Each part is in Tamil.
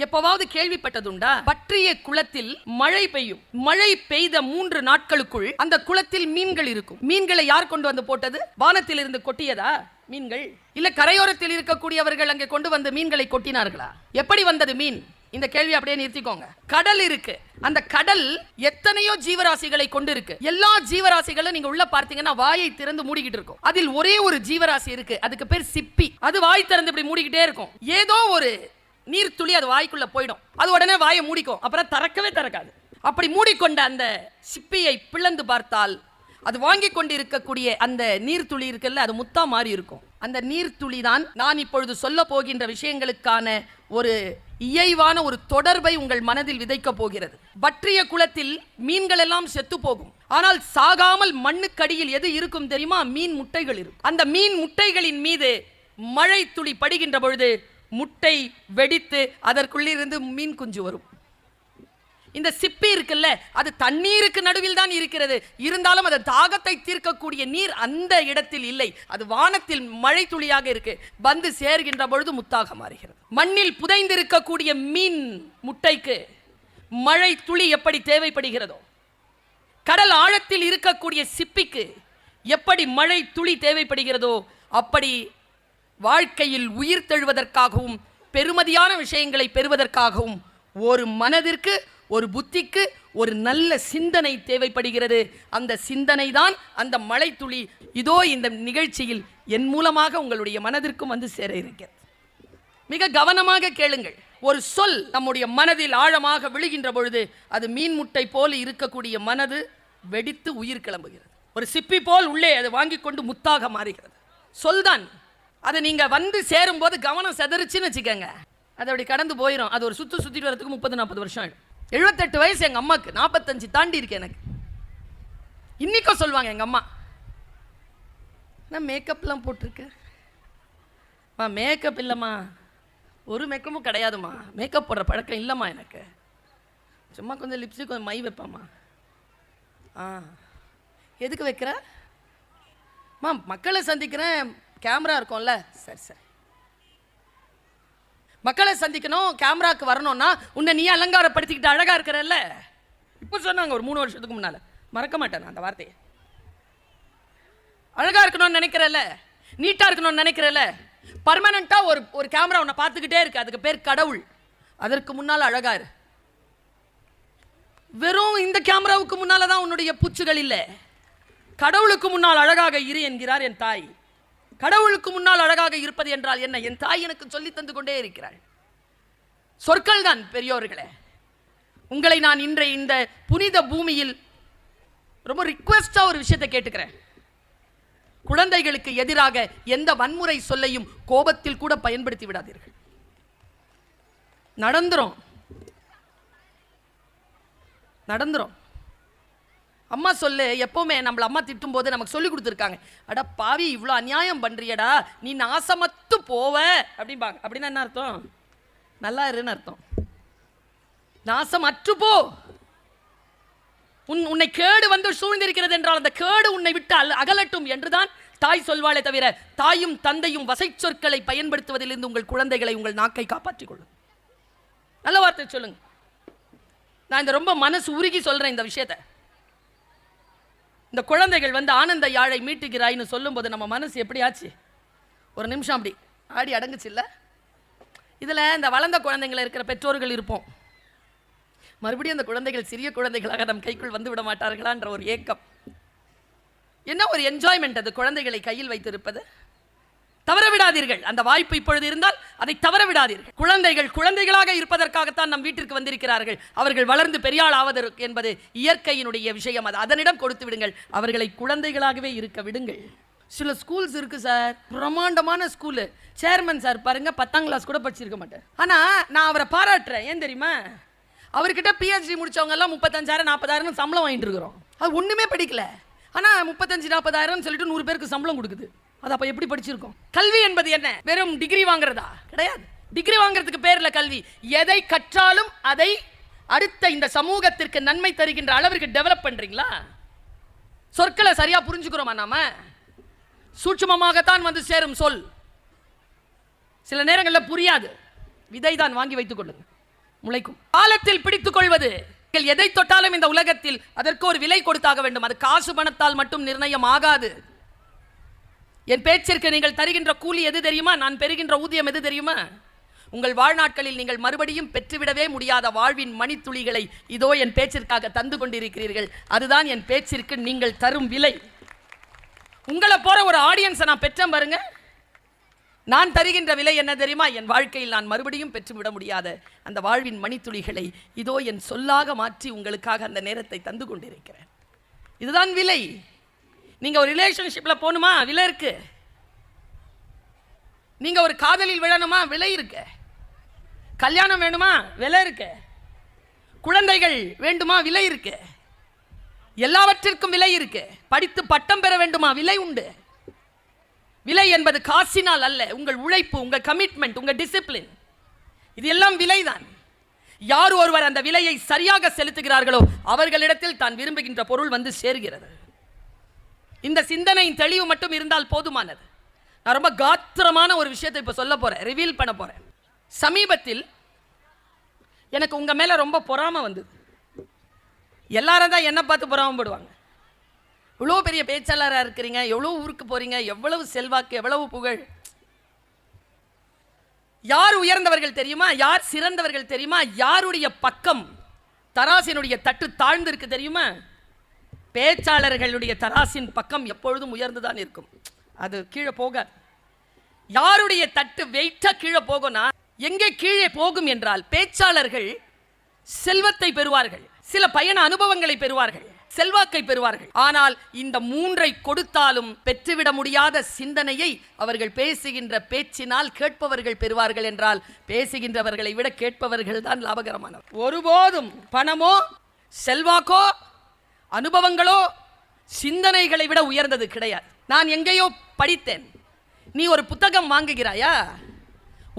எப்பவாவது கேள்விப்பட்டதுண்டா? வற்றிய குளத்தில் மழை பெய்யும். மழை பெய்த 3 நாட்களுக்குள் அந்த குளத்தில் மீன்கள் இருக்கும். மீன்களை யார் கொண்டு வந்து போட்டது? வானத்தில் இருந்து கொட்டியதா மீன்கள்? இல்ல கரையோரத்தில் இருக்கக்கூடியவர்கள் அங்கே கொண்டு வந்து மீன்களை கொட்டினார்களா? எப்படி வந்தது மீன்? இந்த கேள்வி அப்படியே நிறுத்திக்கோங்க. கடல் இருக்கு. அந்த கடல் எத்தனையோ ஜீவராசிகளை கொண்டு இருக்கு. எல்லா ஜீவராசிகளும் நீங்க உள்ள பார்த்தீங்கன்னா வாயை திறந்து மூடிக்கிட்டு இருக்கும். அதில் ஒரே ஒரு ஜீவராசி இருக்கு, அதுக்கு பேர் சிப்பி. அது வாய் திறந்து இப்படி மூடிக்கிட்டே இருக்கும். ஏதோ ஒரு நீர் துளி அது வாய்க்குள்ள போயிடும். அது உடனே வாயை மூடிக்கும். அப்புறம் திறக்கவே திறக்காது. அப்படி மூடிக்கொண்ட அந்த சிப்பியை பிளந்து பார்த்தால் அது வாங்கி கொண்டு இருக்கக்கூடிய அந்த நீர்த்துளி இருக்குல்ல, அது முத்தா மாறி இருக்கும். அந்த நீர்த்துளி தான் நான் இப்பொழுது சொல்ல போகின்ற விஷயங்களுக்கான ஒரு இயைவான ஒரு தொடர்பை உங்கள் மனதில் விதைக்க போகிறது. வற்றிய குளத்தில் மீன்கள் எல்லாம் செத்து போகும். ஆனால் சாகாமல் மண்ணுக்கடியில் எது இருக்கும் தெரியுமா? மீன் முட்டைகள் இருக்கும். அந்த மீன் முட்டைகளின் மீது மழை துளி படுகின்ற பொழுது முட்டை வெடித்து அதற்குள்ளிருந்து மீன் குஞ்சு வரும். இந்த சிப்பி இருக்குல்ல, அது தண்ணீருக்கு நடுவில் தான் இருக்கிறது. இருந்தாலும் அது தாகத்தை தீர்க்கக்கூடிய நீர் அந்த இடத்தில் இல்லை. அது வானத்தில் மழை துளியாக இருக்கு. வந்து சேர்கின்ற பொழுது முத்தாக மாறுகிறது. மண்ணில் புதைந்திருக்கக்கூடிய மீன் முட்டைக்கு மழை துளி எப்படி தேவைப்படுகிறதோ, கடல் ஆழத்தில் இருக்கக்கூடிய சிப்பிக்கு எப்படி மழை துளி தேவைப்படுகிறதோ, அப்படி வாழ்க்கையில் உயிர் தெழுவதற்காகவும் பெருமதியான விஷயங்களை பெறுவதற்காகவும் ஒரு மனதிற்கு, ஒரு புத்திக்கு ஒரு நல்ல சிந்தனை தேவைப்படுகிறது. அந்த சிந்தனை தான் அந்த மழை துளி. இதோ இந்த நிகழ்ச்சியில் என் மூலமாக உங்களுடைய மனதிற்கும் வந்து சேர இருக்கிறது. மிக கவனமாக கேளுங்கள். ஒரு சொல் நம்முடைய மனதில் ஆழமாக விழுகின்ற பொழுது அது மீன் முட்டை போல் இருக்கக்கூடிய மனது வெடித்து உயிர் கிளம்புகிறது. ஒரு சிப்பி போல் உள்ளே அது வாங்கி கொண்டு முத்தாக மாறுகிறது. சொல்தான். அதை நீங்க வந்து சேரும் போது கவனம் செதறிச்சுன்னு வச்சுக்கோங்க, அது அப்படி கடந்து போயிடும். அது ஒரு சுத்திட்டு வரதுக்கு 30-40 வருஷம் ஆயிடும். 78 வயசு எங்க அம்மாக்கு, 45 தாண்டி இருக்கு எனக்கு. இன்னைக்கும் சொல்லுவாங்க எங்க அம்மா, நான் மேக்கப்லாம் போட்டிருக்கேன். மேக்கப் இல்லைம்மா, ஒரு மேக்கப்பும் கிடையாதுமா, மேக்கப் போடுற பழக்கம் இல்லைம்மா எனக்கு. சும்மா கொஞ்சம் லிப்ஸ்டிக் கொஞ்சம் மை வைப்பாம்மா. எதுக்கு வைக்கிற? மக்களை சந்திக்கிறேன், கேமரா இருக்கும்ல. சரி சரி, மக்களை சந்திக்கணும், கேமராக்கு வரணும்னா உன்னை நீ அலங்காரப்படுத்திக்கிட்டு அழகா இருக்கிறல்ல. இப்போ சொன்னாங்க ஒரு 3 வருஷத்துக்கு முன்னால, மறக்க மாட்டேன் அந்த வார்த்தையை. அழகா இருக்கணும்னு நினைக்கிறல்ல, நீட்டா இருக்கணும்னு நினைக்கிறல்ல, பர்மனண்டா ஒரு கேமரா உன்னை பார்த்துக்கிட்டே இருக்கு, அதுக்கு பேர் கடவுள். அதற்கு முன்னால் அழகா இரு. வெறும் இந்த கேமராவுக்கு முன்னால தான் உன்னுடைய பூச்சுகள் இல்லை. கடவுளுக்கு முன்னால் அழகாக இரு என்கிறார் என் தாய். கடவுளுக்கு முன்னால் அழகாக இருப்பது என்றால் என்ன? என் தாய் எனக்கு சொல்லி தந்து கொண்டே இருக்கிறாள். சொற்கள் தான் பெரியோர்களே. உங்களை நான் இன்றைய இந்த புனித பூமியில் ரொம்ப ரிக்வெஸ்டா ஒரு விஷயத்தை கேட்டுக்கிறேன். குழந்தைகளுக்கு எதிராக எந்த வன்முறை சொல்லையும் கோபத்தில் கூட பயன்படுத்தி விடாதீர்கள். நடந்துரும். அம்மா சொல்லு, எப்பவுமே நம்மள அம்மா திட்டும் போது நமக்கு சொல்லி கொடுத்துருக்காங்க, அடா பாவி இவ்வளோ அநியாயம் பண்றியடா, நீ நாசமத்து போவ அப்படிம்பாங்க. அப்படின்னா என்ன அர்த்தம்? நல்லா இருன்னு அர்த்தம். நாசமற்று போ. உன்னை கேடு வந்து சூழ்ந்திருக்கிறது என்றால் அந்த கேடு உன்னை விட்டு அகலட்டும் என்றுதான் தாய் சொல்வாளே தவிர, தாயும் தந்தையும் வசை சொற்களை பயன்படுத்துவதிலிருந்து உங்கள் குழந்தைகளை, உங்கள் நாக்கை காப்பாற்றிக் கொள்ளும். நல்ல வார்த்தை சொல்லுங்க. நான் இந்த ரொம்ப மனசு உருகி சொல்றேன் இந்த விஷயத்தை. இந்த குழந்தைகள் வந்து ஆனந்த யாழை மீட்டுகிறாய்னு சொல்லும்போது நம்ம மனசு எப்படி ஆச்சு? ஒரு நிமிஷம் அப்படி ஆடி அடங்குச்சு இல்லை? இதில் இந்த வளர்ந்த குழந்தைகள் இருக்கிற பெற்றோர்கள் இருப்போம். மறுபடியும் அந்த குழந்தைகள் சிறிய குழந்தைகளாக நம் கைக்குள் வந்து விட மாட்டார்களான்ற ஒரு ஏக்கம். என்ன ஒரு என்ஜாய்மெண்ட் அது, குழந்தைகளை கையில் வைத்திருப்பது. தவற விடாதீர்கள். அந்த வாய்ப்பு இப்பொழுது இருந்தால் அதை தவற விடாதீர்கள். குழந்தைகள் குழந்தைகளாக இருப்பதற்காகத்தான் நம் வீட்டிற்கு வந்திருக்கிறார்கள். அவர்கள் வளர்ந்து பெரியாள் ஆவதற்கு என்பது இயற்கையினுடைய விஷயம். அது அதனிடம் கொடுத்து விடுங்கள். அவர்களை குழந்தைகளாகவே இருக்க விடுங்கள். சில ஸ்கூல்ஸ் இருக்கு சார், பிரம்மாண்டமான ஸ்கூலு. சேர்மன் சார் பாருங்க, 10ஆம் கிளாஸ் கூட படிச்சிருக்க மாட்டார். ஆனா நான் அவரை பாராட்டுறேன். ஏன் தெரியுமா? அவர்கிட்ட PhD முடிச்சவங்க எல்லாம் 35,000 40,000 சம்பளம் வாங்கிட்டு இருக்கிறோம். அது ஒண்ணுமே படிக்கல, ஆனா 35-40,000 சொல்லிட்டு 100 பேருக்கு சம்பளம் கொடுக்குது. அது அப்ப எப்படி படிச்சிருக்கோம்? கல்வி என்பது என்ன? வெறும் டிகிரி வாங்குறதா? கிடையாது. டிகிரி வாங்குறதுக்கு பேர்ல கல்வி. எதை கற்றாலும் அதை அடுத்த இந்த சமூகத்திற்கு நன்மை தருகின்ற அளவிற்கு டெவலப் பண்றீங்களா? சொற்களை சரியா புரிஞ்சுக்கிறோமா? நாம சூட்சுமமாகத்தான் வந்து சேரும் சொல். சில நேரங்களில் புரியாது. விதை தான், வாங்கி வைத்துக் கொள்ளுங்க. முளைக்கும். காலத்தில் பிடித்துக் கொள்வது. எதை தொட்டாலும் இந்த உலகத்தில் அதற்கு ஒரு விலை கொடுத்தாக வேண்டும். அது காசு பணத்தால் மட்டும் நிர்ணயம் ஆகாது. என் பேச்சிற்கு நீங்கள் தருகின்ற கூலி எது தெரியுமா? நான் பெறுகின்ற ஊதியம் எது தெரியுமா? உங்கள் வாழ்நாட்களில் நீங்கள் மறுபடியும் பெற்றுவிடவே முடியாத வாழ்வின் மணித்துளிகளை இதோ என் பேச்சிற்காக தந்து கொண்டிருக்கிறீர்கள். அதுதான் என் பேச்சிற்கு நீங்கள் தரும் விலை. உங்களை போற ஒரு ஆடியன்ஸை நான் பெற்றேன் பாருங்க. நான் தருகின்ற விலை என்ன தெரியுமா? என் வாழ்க்கையில் நான் மறுபடியும் பெற்றுவிட முடியாத அந்த வாழ்வின் மணித்துளிகளை இதோ என் சொல்லாக மாற்றி உங்களுக்காக அந்த நேரத்தை தந்து கொண்டிருக்கிறேன். இதுதான் விலை. நீங்க ஒரு ரிலேஷன்ஷிப்ல போகணுமா? விலை இருக்கு. நீங்க ஒரு காதலில் விழணுமா? விலை இருக்கு. கல்யாணம் வேணுமா? விலை இருக்கு. குழந்தைகள் வேண்டுமா? விலை இருக்கு. எல்லாவற்றிற்கும் விலை இருக்கு. படித்து பட்டம் பெற வேண்டுமா? விலை உண்டு. விலை என்பது காசினால் அல்ல, உங்கள் உழைப்பு, உங்கள் கமிட்மெண்ட், உங்கள் டிசிப்ளின், இது எல்லாம் விலைதான். யார் ஒருவர் அந்த விலையை சரியாக செலுத்துகிறார்களோ அவர்களிடத்தில் தான் விரும்புகின்ற பொருள் வந்து சேர்கிறது. இந்த சிந்தனையின் தெளிவு மட்டும் இருந்தால் போதுமானது. நான் ரொம்ப காத்திரமான ஒரு விஷயத்தை இப்போ சொல்ல போறேன், ரிவீல் பண்ண போறேன். சமீபத்தில் எனக்கு உங்க மேல ரொம்ப பொறாமை வந்தது. எல்லாரும் தான் என்ன பார்த்து பொறாமப்படுவாங்க. இவ்வளோ பெரிய பேச்சாளராக இருக்கிறீங்க, எவ்வளோ ஊருக்கு போறீங்க, எவ்வளவு செல்வாக்கு, எவ்வளவு புகழ். யார் உயர்ந்தவர்கள் தெரியுமா? யார் சிறந்தவர்கள் தெரியுமா? யாருடைய பக்கம் தராசினுடைய தட்டு தாழ்ந்து இருக்கு தெரியுமா? பேச்சாளர்களுடைய தராசின் பக்கம் எப்பொழுதும் உயர்ந்துதான் இருக்கும், அது கீழே போகாது. யாருடைய தட்டு வெயிட்டா கீழே போகும்னா, எங்கே கீழே போகும் என்றால் பேச்சாளர்கள் செல்வத்தை பெறுவார்கள், சில பயண அனுபவங்களை பெறுவார்கள், செல்வாக்கை பெறுவார்கள். ஆனால் இந்த மூன்றை கொடுத்தாலும் பெற்றுவிட முடியாத சிந்தனையை அவர்கள் பேசுகின்ற பேச்சினால் கேட்பவர்கள் பெறுவார்கள் என்றால் பேசுகின்றவர்களை விட கேட்பவர்கள் தான் லாபகரமானவர். ஒருபோதும் பணமோ செல்வாக்கோ அனுபவங்களோ சிந்தனைகளை விட உயர்ந்தது கிடையாது. நான் எங்கேயோ படித்தேன், நீ ஒரு புத்தகம் வாங்குகிறாயா,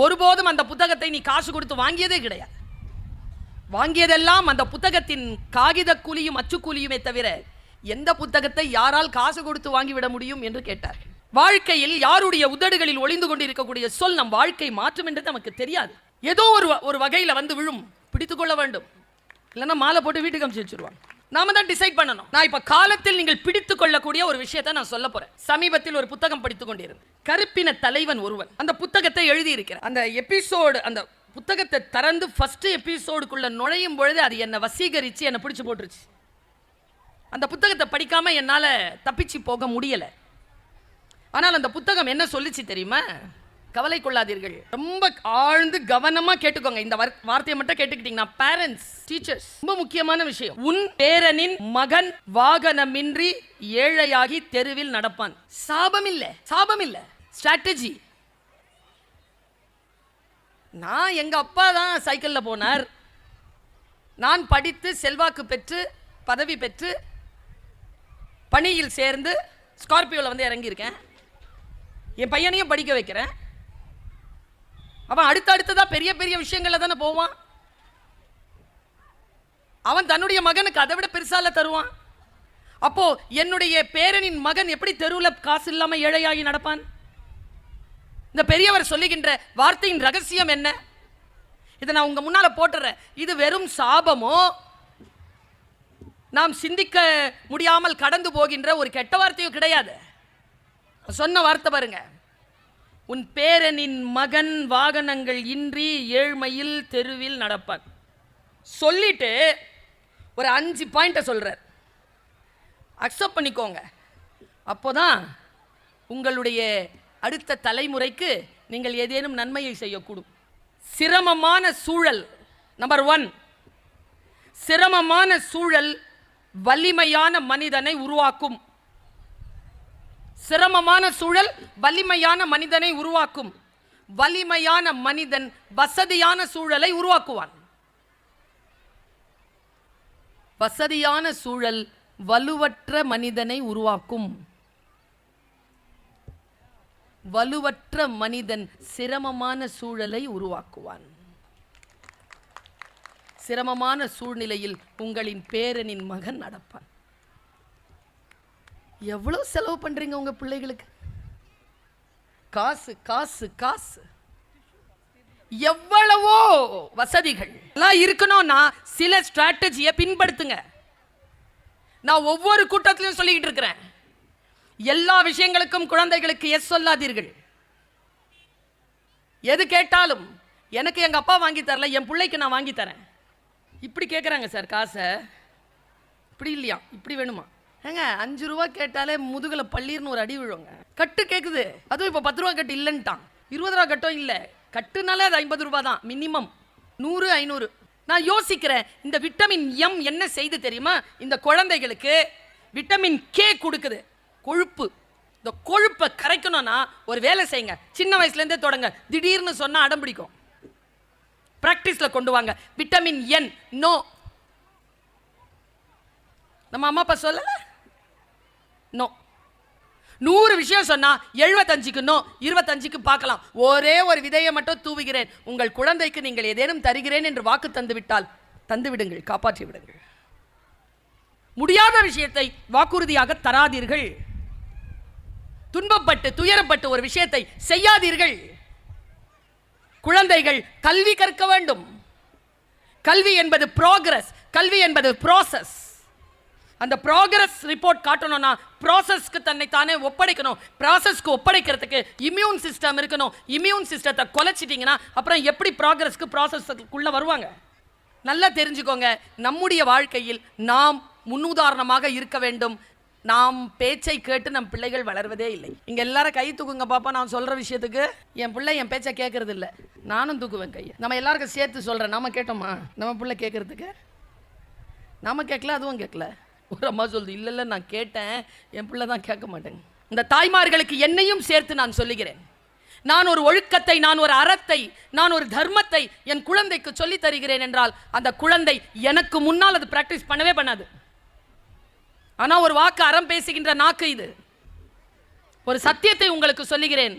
ஒருபோதும் அந்த புத்தகத்தை நீ காசு கொடுத்து வாங்கியதே கிடையாது. வாங்கியதெல்லாம் அந்த புத்தகத்தின் காகித கூலியும் அச்சுக்கூலியுமே தவிர எந்த புத்தகத்தை யாரால் காசு கொடுத்து வாங்கிவிட முடியும் என்று கேட்டார்கள். வாழ்க்கையில் யாருடைய உதடுகளில் ஒளிந்து கொண்டிருக்கக்கூடிய சொல் நம் வாழ்க்கை மாற்றும் என்று நமக்கு தெரியாது. ஏதோ ஒரு வகையில் வந்து விழும், பிடித்துக்கொள்ள வேண்டும், இல்லைன்னா மாலை போட்டு வீட்டுக்கு அனுப்பிச்சு வச்சிருவாங்க. நாம தான் டிசைட் பண்ணணும். நான் இப்ப காலத்தில் நீங்கள் பிடித்துக் கொள்ளக்கூடிய ஒரு விஷயத்தை நான் சொல்ல போறேன். சமீபத்தில் ஒரு புத்தகம் படித்துக் கொண்டிருந்தேன். கருப்பின தலைவன் ஒருவன் அந்த புத்தகத்தை எழுதி இருக்கிறார். அந்த எபிசோடு, அந்த புத்தகத்தை திறந்து ஃபர்ஸ்ட் எபிசோடுக்குள்ள நுழையும் பொழுது அது என்னை வசீகரிச்சு என்னை பிடிச்சு போட்டுருச்சு. அந்த புத்தகத்தை படிக்காம என்னால் தப்பிச்சு போக முடியலை. ஆனால் அந்த புத்தகம் என்ன சொல்லிச்சு தெரியுமா? கவலை கொள்ளாதீர்கள், ரொம்ப ஆழ்ந்து கவனமாக கேட்டுக்கோங்க. இந்த வார்த்தையை மட்டும் கேட்டுக்கிட்டீங்கன்னா, பேரண்ட்ஸ், டீச்சர்ஸ், ரொம்ப முக்கியமான விஷயம். உன் பேரனின் மகன் வாகனமின்றி ஏழையாகி தெருவில் நடப்பான். சாபம் இல்லை, சாபம் இல்லை, ஸ்ட்ராட்டஜி. நான் எங்க அப்பா தான் சைக்கிள்ல போனார், நான் படித்து செல்வாக்கு பெற்று பதவி பெற்று பணியில் சேர்ந்து ஸ்கார்பியோவில் வந்து இறங்கியிருக்கேன். என் பையனையும் படிக்க வைக்கிறேன். அவன் அடுத்தடுத்ததா பெரிய பெரிய விஷயங்கள்ல தானே போவான். அவன் தன்னுடைய மகனுக்கு அதை விட பெருசால தருவான். அப்போ என்னுடைய பேரனின் மகன் எப்படி தெருவில் காசு இல்லாம ஏழையாகி நடப்பான்? இந்த பெரியவர் சொல்லுகின்ற வார்த்தையின் ரகசியம் என்ன? இதை நான் உங்க முன்னால போட்டுறேன். இது வெறும் சாபமோ, நாம் சிந்திக்க முடியாமல் கடந்து போகின்ற ஒரு கெட்ட வார்த்தையோ கிடையாது. சொன்ன வார்த்தை பாருங்க, உன் பேரனின் மகன் வாகனங்கள் இன்றி ஏழ்மையில் தெருவில் நடப்பான். சொல்லிட்டு ஒரு 5 பாயிண்ட்டை சொல்றார். அக்செப்ட் பண்ணிக்கோங்க. அப்போதான் உங்களுடைய அடுத்த தலைமுறைக்கு நீங்கள் ஏதேனும் நன்மையை செய்யக்கூடும். சிரமமான சூழல், நம்பர் 1, சிரமமான சூழல் வலிமையான மனிதனை உருவாக்கும். சிரமமான சூழல் வலிமையான மனிதனை உருவாக்கும். வலிமையான மனிதன் வசதியான சூழலை உருவாக்குவான். வசதியான சூழல் வலுவற்ற மனிதனை உருவாக்கும். வலுவற்ற மனிதன் சிரமமான சூழலை உருவாக்குவான். சிரமமான சூழ்நிலையில் உங்களின் பேரனின் மகன் நடப்பான். எவ்வளவு செலவு பண்றீங்க உங்க பிள்ளைகளுக்கு? காசு காசு காசு. எவ்வளவோ வசதிகள் எல்லாம் இருக்கணும்னா சில ஸ்ட்ராட்டஜியை பின்படுத்துங்க. நான் ஒவ்வொரு கூட்டத்திலும் சொல்லிக்கிட்டு இருக்கிறேன், எல்லா விஷயங்களுக்கும் குழந்தைகளுக்கு எஸ் சொல்லாதீர்கள். எது கேட்டாலும் எனக்கு எங்க அப்பா வாங்கி தரல, என் பிள்ளைக்கு நான் வாங்கி தரேன். இப்படி கேட்குறாங்க சார் காசை. இப்படி இல்லையா, இப்படி வேணுமா? ஏங்க 5 ரூபா கேட்டாலே முதுகுல பள்ளீர்னு ஒரு அடி விழுங்க. கட்டு கேட்குது, அதுவும் இப்போ 10 ரூபா கட்டு இல்லைன்ட்டான். 20 ரூபா கட்டும் இல்லை, கட்டுனாலே அது 50 ரூபா தான் மினிமம். 100 500. நான் யோசிக்கிறேன், இந்த விட்டமின் எம் என்ன செய்து தெரியுமா? இந்த குழந்தைகளுக்கு விட்டமின் கே கொடுக்குது, கொழுப்பு. இந்த கொழுப்பை கரைக்கணும்னா ஒரு வேலை செய்யுங்க, சின்ன வயசுலேருந்தே தொடங்க. திடீர்னு சொன்னால் அடம் பிடிக்கும், ப்ராக்டிஸில் கொண்டு வாங்க. விட்டமின் என் நோ. நம்ம அம்மா அப்பா சொல்லல நோ. 100 விஷயம் சொன்னா 75க்கு நோ, 25க்கு பார்க்கலாம். ஒரே ஒரு விதையை மட்டும் தூவுகிறேன், உங்கள் குழந்தைக்கு நீங்கள் ஏதேனும் தருகிறேன் என்று வாக்கு தந்து விட்டால் தந்து விடுங்கள், காப்பாற்றி விடுங்கள். முடியாத விஷயத்தை வாக்குறுதியாக தராதீர்கள். துன்பப்பட்டு துயரப்பட்டு ஒரு விஷயத்தை செய்யாதீர்கள். குழந்தைகள் கல்வி கற்க வேண்டும். கல்வி என்பது ப்ராக்ரஸ், கல்வி என்பது ப்ராசஸ். அந்த ப்ராக்ரஸ் ரிப்போர்ட் காட்டணும்னா ப்ராசஸ்க்கு தன்னை தானே ஒப்படைக்கணும். ப்ராசஸ்க்கு ஒப்படைக்கிறதுக்கு இம்யூன் சிஸ்டம் இருக்கணும். இம்யூன் சிஸ்டத்தை கொலைச்சிட்டிங்கன்னா அப்புறம் எப்படி ப்ராக்ரஸ்க்கு ப்ராசஸ்க்குள்ளே வருவாங்க? நல்லா தெரிஞ்சுக்கோங்க, நம்முடைய வாழ்க்கையில் நாம் முன்னுதாரணமாக இருக்க வேண்டும். நாம் பேச்சை கேட்டு நம் பிள்ளைகள் வளர்வதே இல்லை. இங்கே எல்லாரும் கை தூக்குங்க பாப்பா. நான் சொல்கிற விஷயத்துக்கு என் பிள்ளை என் பேச்சை கேட்கறது இல்லை, நானும் தூக்குவேன் கையை. நம்ம எல்லாருக்கும் சேர்த்து சொல்கிறேன், நம்ம கேட்டோமா? நம்ம பிள்ளை கேட்கறதுக்கு நாம கேட்கல, அதுவும் கேட்கல. ஒரு அம்மா சொல்லுது, இல்லை இல்லை நான் கேட்டேன், என் பிள்ளை தான் கேட்க மாட்டேங்க. இந்த தாய்மார்களுக்கு என்னையும் சேர்த்து நான் சொல்லுகிறேன். நான் ஒரு ஒழுக்கத்தை, நான் ஒரு அறத்தை, நான் ஒரு தர்மத்தை என் குழந்தைக்கு சொல்லி தருகிறேன் என்றால் அந்த குழந்தை எனக்கு முன்னால் அது பிராக்டிஸ் பண்ணவே பண்ணாது. ஆனா ஒரு வாக்கு அறம் பேசுகின்ற நாக்கு இது. ஒரு சத்தியத்தை உங்களுக்கு சொல்லுகிறேன்,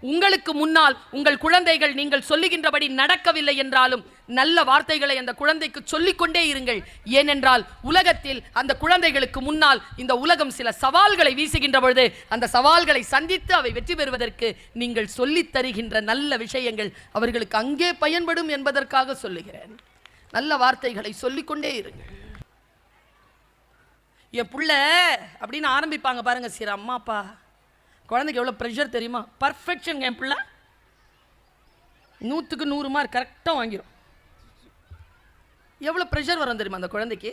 உங்களுக்கு முன்னால் உங்கள் குழந்தைகள் நீங்கள் சொல்லுகின்றபடி நடக்கவில்லை என்றாலும் நல்ல வார்த்தைகளை அந்த குழந்தைக்கு சொல்லிக்கொண்டே இருங்கள். ஏனென்றால் உலகத்தில் அந்த குழந்தைகளுக்கு முன்னால் இந்த உலகம் சில சவால்களை வீசுகின்ற பொழுது அந்த சவால்களை சந்தித்து அவை வெற்றி பெறுவதற்கு நீங்கள் சொல்லித் தருகின்ற நல்ல விஷயங்கள் அவர்களுக்கு அங்கே பயன்படும் என்பதற்காக சொல்லுகிறேன். நல்ல வார்த்தைகளை சொல்லிக்கொண்டே இருங்கள். என் புள்ள அப்படின்னு ஆரம்பிப்பாங்க பாருங்க சரி அம்மா அப்பா. குழந்தைக்கு எவ்வளோ ப்ரெஷர் தெரியுமா? பர்ஃபெக்ஷன். என் பிள்ளை 100க்கு 100 மார்க் கரெக்டாக வாங்கிடும். எவ்வளோ ப்ரெஷர் வரும் தெரியுமா அந்த குழந்தைக்கு?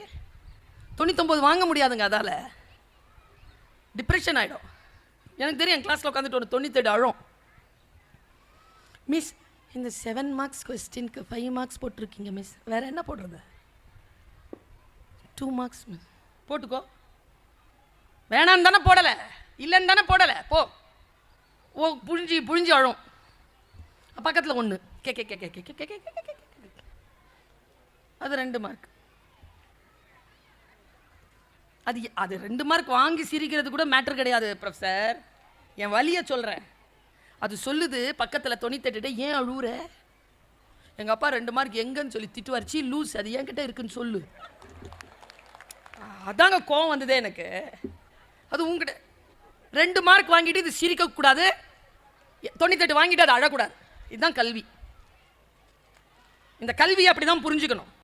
99 வாங்க முடியாதுங்க, அதால் டிப்ரெஷன் ஆகிடும். எனக்கு தெரியும், என் கிளாஸில் உட்காந்துட்டு ஒரு 97 அழும். மிஸ் இந்த 7 மார்க்ஸ் கொஸ்டினுக்கு 5 மார்க்ஸ் போட்டிருக்கீங்க மிஸ், வேறு என்ன போடுறது? 2 மார்க்ஸ் மிஸ். போட்டுக்கோ. வேணான்னு தானே போடலை, இல்லைன்னு தானே போடலை, போ. ஓ புழிஞ்சி புழிஞ்சி அழும். பக்கத்தில் ஒன்று K K K K K K K, அது 2 மார்க். அது 2 மார்க் வாங்கி சிரிக்கிறது கூட மேட்டர் கிடையாது ப்ரொஃபஸர். என் வலியை சொல்கிறேன். அது சொல்லுது பக்கத்தில் 98, ஏன் அழுவுற? எங்கள் அப்பா 2 மார்க் எங்கன்னு சொல்லி திட்டுவார். சீ லூஸ், அது என்கிட்ட இருக்குன்னு சொல்லு. அதாங்க கோவம் வந்ததே எனக்கு. அது உங்ககிட்ட 2 மார்க் வாங்கிட்டு இது சிரிக்கக்கூடாது, 98 வாங்கிட்டு அது அழக்கூடாது. இதுதான் கல்வி. இந்த கல்வியை அப்படி தான் புரிஞ்சுக்கணும்.